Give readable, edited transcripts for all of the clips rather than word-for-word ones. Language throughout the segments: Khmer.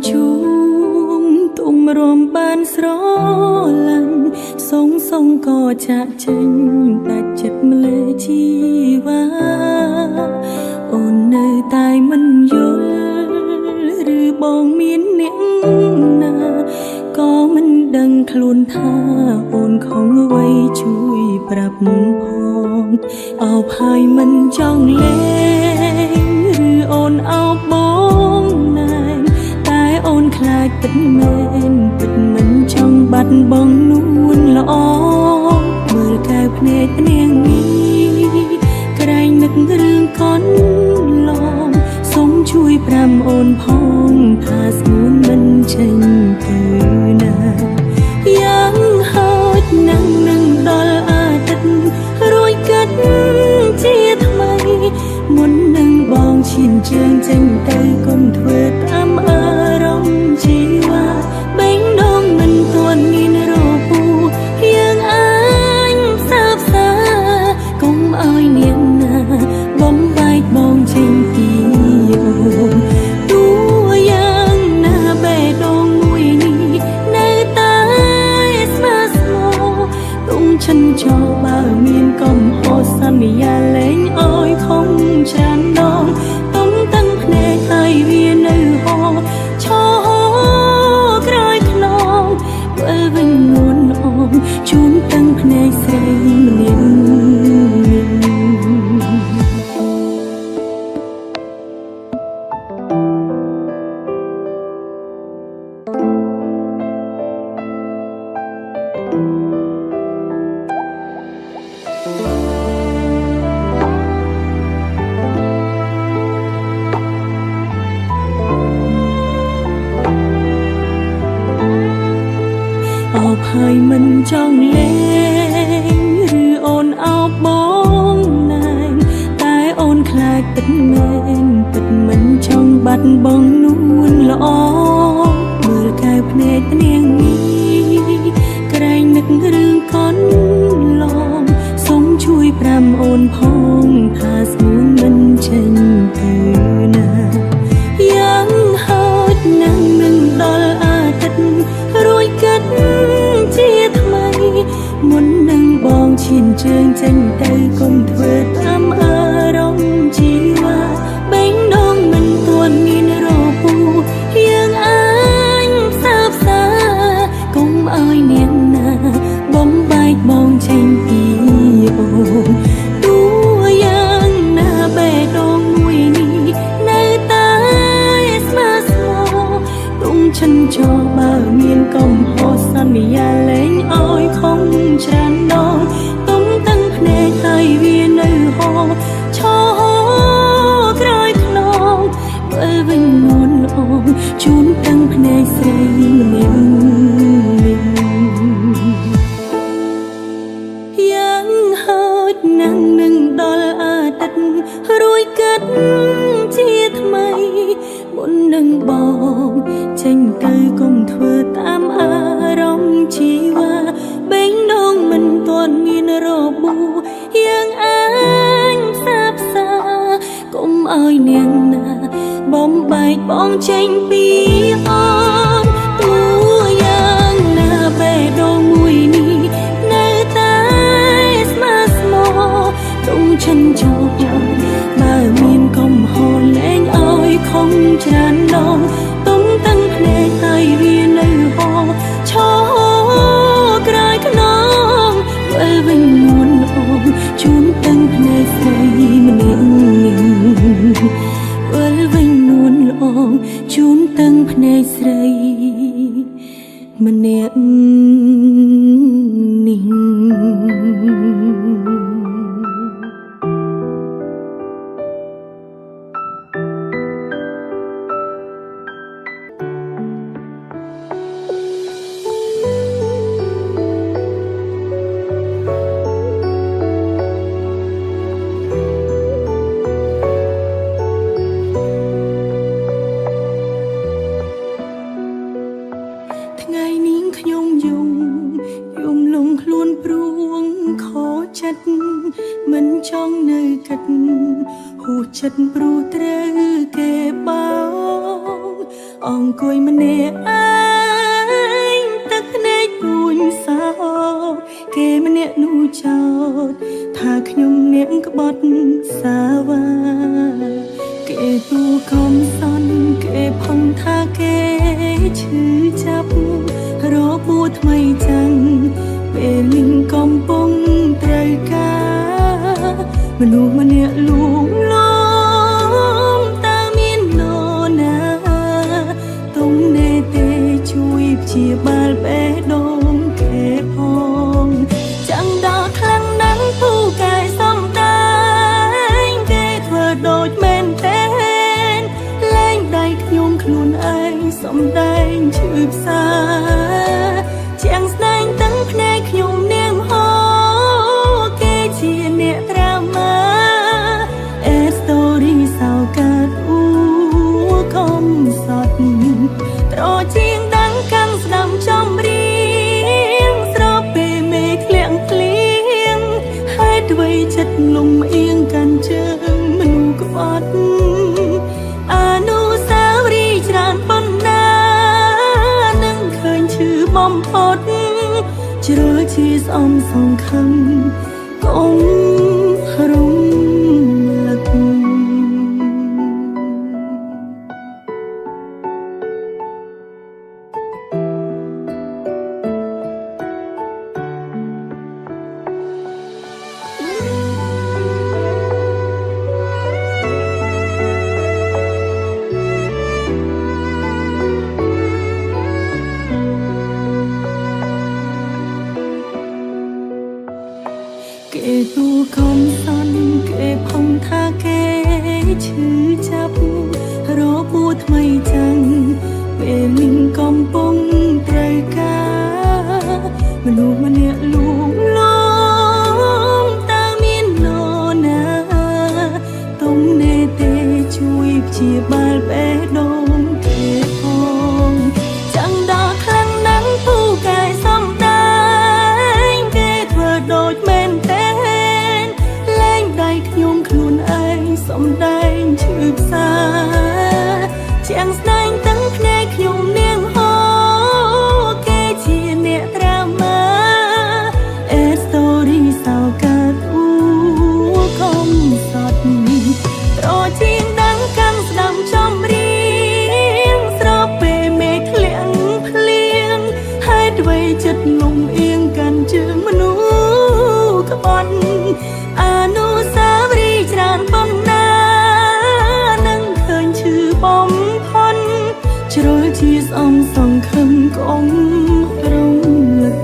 ជួងទុំរំបានស្រលាញ់សងក៏ចាក់ចេញដាច់ចិត្តម្លេះជីវ៉ាអូននៅតែមិនយល់ឬបងមានអ្នកណាក៏មិនដឹងខ្លួនថាអូនខំអ្វីជួយប្រាប់ផងអោបហើយមិនចង់លេងឬអូនអោបបងណែនតែអូនខ្លាចពិតមែនពិតមិនចង់បាត់បង់នួនល្អមើលកែវភ្នែកភ្នែកនេះក្រែងនឹករឿងកូនឡងសូមជួយប្រាំអូនផងថាស្ងួនមិនចេញទៅណាយ៉ាងហោចនឹងដល់អាទិត្យរួយកាត់ជាថ្មីមុននឹងបងឈានជើងចេញទៅកុំធ្វើតាមអារម្មណ៍ជីវ៉ាបេងដូងមិនទាន់មានរពូយើងអាចសើបសាកុំឲ្យនាងណាបំបែកបងចេញពីអូនទោះយ៉ាងណាបេះដូងមួយនេះនៅតែស្មើស្មោទុំឈិនចោលបើមានកំហុសសន្យាលែងឲ្យខំច្រើនដងទុំតាំងភ្នែកឲ្យវានៅហោឈរក្រោយខ្នងវិលវិញនួនអងជូនតាំងភ្នែកស្រីម្នាក់អោបហើយមិនចង់លេងឬអូនអោបបងណែនតែអូនខ្លាចពិតមែនពិតមិនចង់បាត់បង់នួនល្អមើលកែវភ្នែកភ្នែកនេះក្រែងនឹករឿងកូនឡងសូមជួយប្រាំអូនផងថាស្ងួនមិនចេញទៅណាយ៉ាងហោចនឹងដល់អាទិត្យរួយកាត់ជាថ្មីមុននឹងបងឈានជើងចេញទៅកុំធ្វើតាមអារម្មណ៍ជីវ៉ាបេងដូងមិនទាន់មានរពូយើងអាចសើបសាកុំឲ្យនាងណាបំបែកបងចេញពីអូនទោះយ៉ាងណាបេះដូងមួយនេះនៅតែស្មើស្មោទុំឈិនចោលបើមានកំហុសសន្យាលែងឲ្យខំច្រើនដងទុំតាំងភ្នែកឲ្យវានៅហោឈរក្រោយខ្នងវិលវិញនួនល្អជូនតាំងភ្នែកស្រីម្នាក់យ៉ាងហោចនឹងដល់អាទិត្យរួយកាត់ជាថ្មីមុននឹងបងចេញទៅកុំធ្វើតាមអារម្មណ៍ជីវ៉ាបេងដូងមិនទាន់មានរបួសយើងអាចសាបសាកុំឲ្យនាងណាបំបែកបងចេញពីអូនទោះយ៉ាងណាបេះដូងមួយនេះនៅតែស្មើស្មោទុំឈិនចោលបើមានកំហុសលែងឲ្យខំច្រើនដងទុំតាំងភ្នែកឲ្យវានៅហោឈរក្រោយខ្នងវិលវិញនួនល្អជូនតាំងភ្នែកស្រីម្នាក់វិលវិញនួនល្អជូនតាំងភ្នែកស្រីម្នាក់នេះថ្ងៃនេះខ្ញុំយំលងខ្លួនព្រួងខោចិត្តមិនចង់នៅកិតហួចចិត្តព្រោះត្រូវគេបោក អង្គុយម្នាក់ឯងទឹកភ្នែកពួនសោកគេម្នាក់នោះចោទថាខ្ញុំអ្នកក្បត់សាវ៉ាគេទូកំសន់គេផំថាគេឈឺចាប់របួសថ្មីចាំងពេលលឹងកំពុងត្រូវការមនុស្សម្នាក់លួងលោមតើមាននរណាទុំណែទេជួយព្យាបាលបេះដូងគេផងចាំងដល់ខ្លាំងណាស់ពូកែសំដែងគេធ្វើដូចមែនទេលែងដៃខ្ញុំខ្លួនឯងសំដែងឈឺផ្សាជាងស្ដែងទាំងភ្នែកខ្ញុំនាងហោគេជាអ្នកត្រាម៉ាstory សោកាត់អ៊ូកុំសត់ត្រជាងដាំងកាំងស្ដាំចំរៀងស្របពេលមេឃធ្លាក់ភ្លៀងហើយអ្វីចិត្តលំអៀងកាន់ជើងមនុស្សក្បត់អនុស្សាវរីយ៍ច្រើនប៉ុណ្ណានឹងឃើញឈឺបំផុតជ្រុលជាស្អំសង្ឃឹមកុំរំលឹកគេទូកំសន់គេផំថាគេឈឺចាប់របួសថ្មីចាំងពេលលឹងកំពុងត្រូវការមនុស្សម្នាក់លួងលោមតើមាននរណាទុំណែទេជួយព្យាបាលបេះដូងគេផងចាំងដល់ខ្លាំងណាស់ពូកែសំដែងគេធ្វើដូចមែនទេលែងដៃខ្ញុំខ្លួនឯងសំដែងឈឺផ្សាជាងស្ដែងទាំងភ្នែកខ្ញុំនាងហោគេជាអ្នកត្រាម៉ាstory សោកាត់អ៊ូកុំសត់ត្រជាងដាំងកាំងស្ដាំចំរៀងស្របពេលមេឃធ្លាក់ភ្លៀងហើយអ្វីចិត្តលំអៀងកាន់ជើងមនុស្សក្បត់អនុស្សាវរីយ៍ច្រើនប៉ុណ្ណានឹងឃើញឈឺបំផុតជ្រុលជាស្អំសង្ឃឹមកុំរំលឹក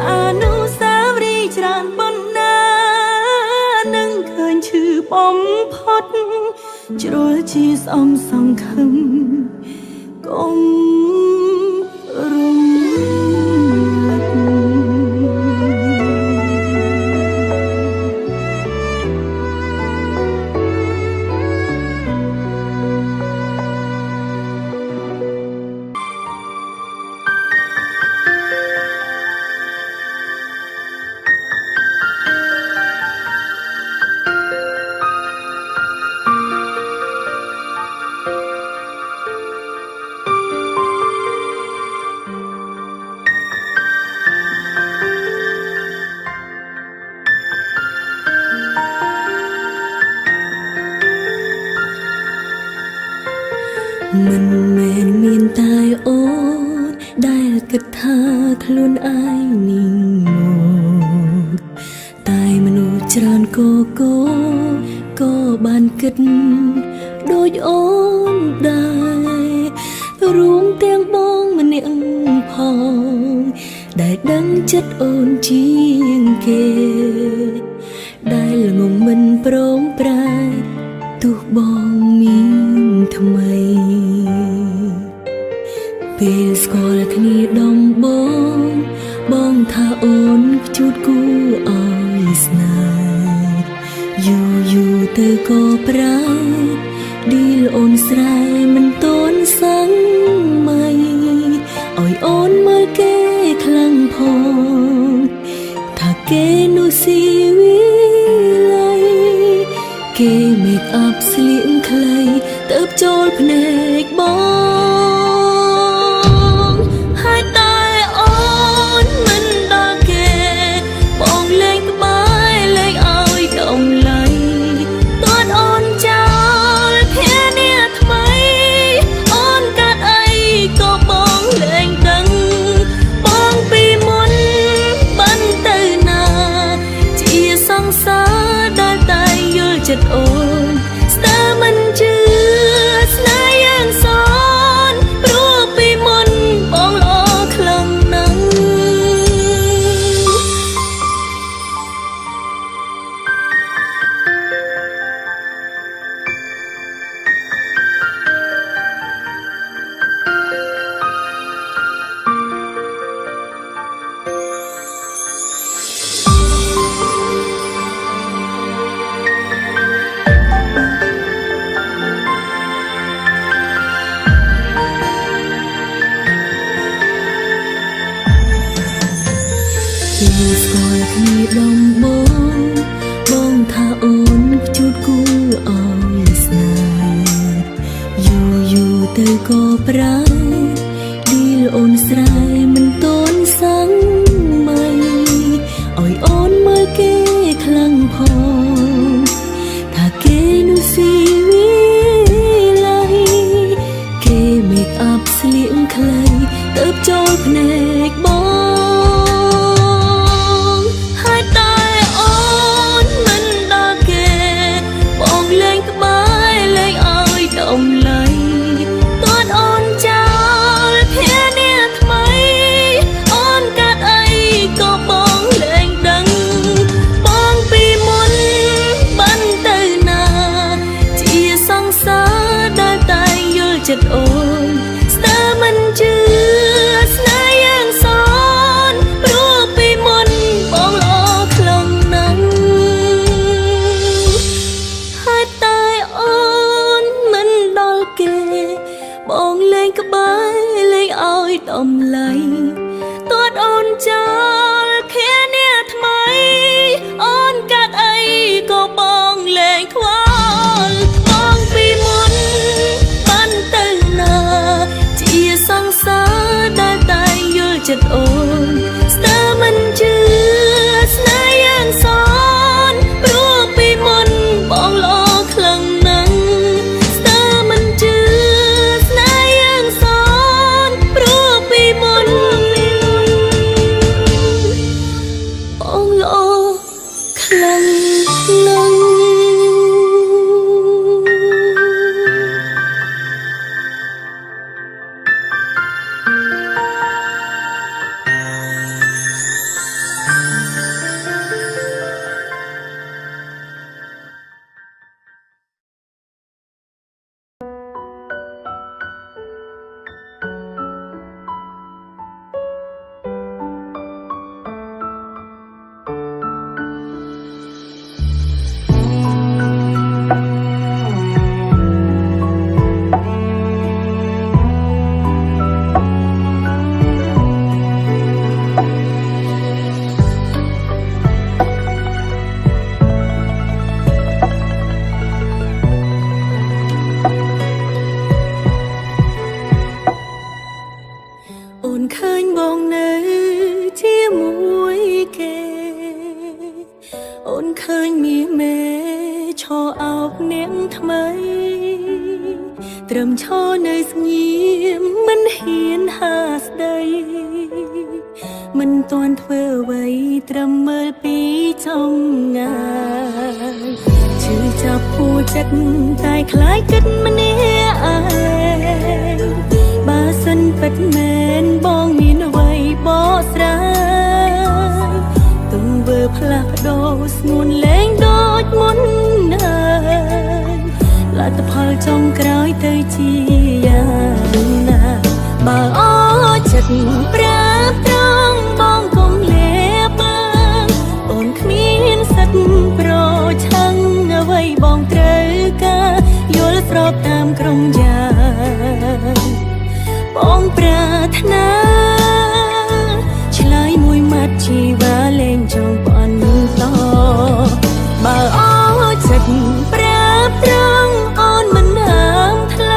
អនុស្សាវរីយ៍ច្រើនប៉ុណ្ណានឹងឃើញឈឺបំផុតជ្រុលជាស្អំសង្ឃឹមកុំរំលឹកមិនមែនមានតែអូនដែលគិតថាខ្លួនឯងนิ่งមកតែមនុស្សច្រើនក៏បានគិតដូចអូនដែររួមទាំងបងម្នាក់ផងដែលដឹងចិត្តអូនជាងគេដែលល្ងងមិនព្រមប្រែទោះបងមានថ្មីពេលស្គាល់គ្នាដំបូងបងថាអូនខ្ជួតគួរឲ្យស្នេហ៍យូរទៅក៏ប្រែឌីលអូនស្រែមិនតន់សឹងម៉ៃឲ្យអូនមើលគេខ្លាំងផងថាគេនោះស៊ីវិល័យគេ make up ស្លៀកខ្លីទៅ ចូលភ្នែកបងហើយតែអូនមិនដល់គេបងលេងក្បែរលេងឲ្យដំឡៃទាត់អូនចោលភានាថ្មីអូនកាត់អីក៏បងលេងដឹងបងពីមុនបានទៅណាជាសង្សារដែលតែយល់ចិត្តអូនស្ទើរមិនជឿស្នេហ៍យ៉ាងសនព្រោះពីមុនបងល្អខ្លាំងណាស់ស្គាល់គ្នាដំបងថាអូនជួបគូឲ្យស្នេហ៍យូរទៅក៏ប្រែឌីលអូនស្រែមិនតន់សង្ម័យឲ្យអូនមើលគេខ្លាំងផងថាគេនោះស៊ីវិល័យគេមេកអាប់ស្លៀកខ្លីទៅចូលភ្នែកបងចិត្តអូនស្ទើរមិនជឿស្នេហ៍យ៉ាងសនព្រោះពីមុនបងល្អខ្លាំងណាស់ហើយតែអូនមិនដល់គេបងលេងក្បែរលេងឲ្យដំឡៃទាត់អូនចោលភានាថ្មីអូនកាត់អីក៏បងលេងខ្វល់បងពីមុនជាសង្សារដែលតែយល់ចិត្តអូនស្ទើរមិនជឿស្នេហ៍យ៉ាងសនព្រោះពីមុនបងល្អខ្លាំងណាស់ស្ទើរមិនជឿស្នេហ៍យ៉ាងសនព្រោះពីមុនបងល្អខ្លាំងណាស់ត្រឹមឈរនៅស្ងៀមមិនហ៊ានហាស្ដីមិនទាន់ធ្វើអ្វីត្រឹមមើលពីចម្ងាយឈឺចាប់ពួរចិត្តតែខ្លាចគិតម្នាក់ឯងបើសិនពិតមែនបងមានអ្វីបកស្រាយទង្វើផ្លាស់ប្ដូរស្ងួនលែងដូចមុនហើយលទ្ធផលចុងក្រោយទៅជាយ៉ាងណាបើអស់ចិត្តប្រាប់ត្រង់បងកុំលេបឡើងអូនគ្មានសិទ្ធិប្រឆាំងអ្វីបងត្រូវការយល់ស្របតាមក្រុមយ៉ាងបងប្រាថ្នាឆ្លើយមួយម៉ាត់ជីវ៉ាលែងចង់បន្តបើអស់ចិត្តប្រាប់ត្រង់អូនមិនហាមថ្ល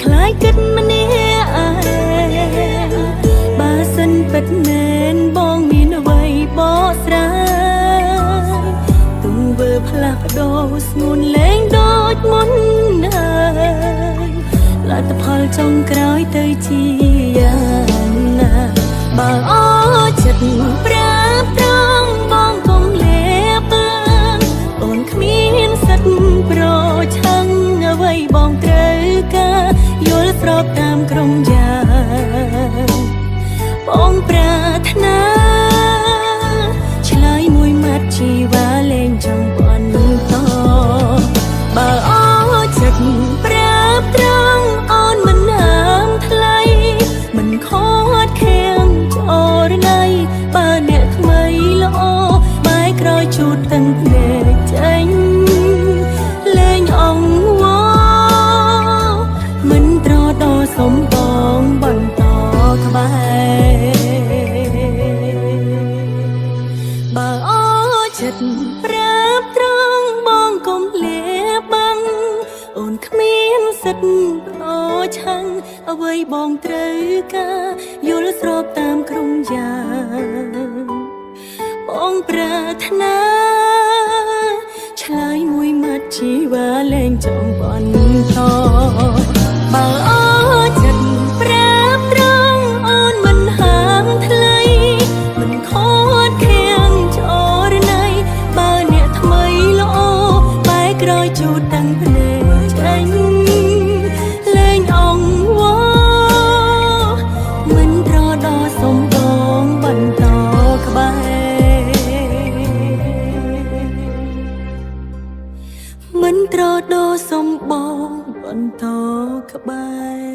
คล้ายกันมาเนี่ยบาสันเป็ดแมนบองมีนไว้บอสรายตูเวอร์พลักโดสงูนเล้งโดดมุนเอ่ยลาตะพอลจงกร้อยเตยจียานนาบาอ้อจัดปราบตรองบองกงเล็บเปิงโอนขมิ้นสัตว์โปรช่างเอาไว้บองเตยกาโยลสรอบตามกรงยาป้องปรารถนาชลายมวยมัดชีวาเล่งจังปอนต่อบาอ้อจัดปราบตรองอ่อนมันน้ำทะเลมันโคตรเคียงจอรไนบาเนี่ยทำไมละโอไม้กรอยจูดตั้งเพลงใจเล่งอ่องวอมันตรอดอสมบองบอนต่อขบายบาอ้อจัดปราบตรองบองกลมเล็บบังโอนขมิ้นสัตว์โปรช่างเอาไว้บองเตรกาโยลสรอบตามกรงยาป้องปรารถนาชลายมวยมัดชีวาแรงจองบอนต่อบาอ้อจัดปราบตรองอ่อนมันหามทะเลมันโคตรเคียงจอรไนบาเนี่ยทำไมละโอไม้กรอยจูดตั้งเพลงใจเล่งอ่องวอมันรอดอสมบองบันต่อขบายมันตรอดอสมบองบันต่อขบาย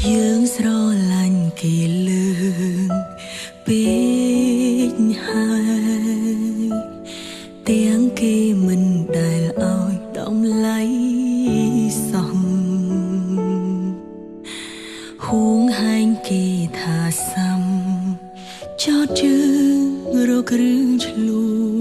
យើងស្រឡាញ់គេលឿងពេកហើយទាំងគេមិនដែលឲ្យតម្លៃសោះហួងហែងគេថាសាំចោតជើងរករឿងឆ្លួ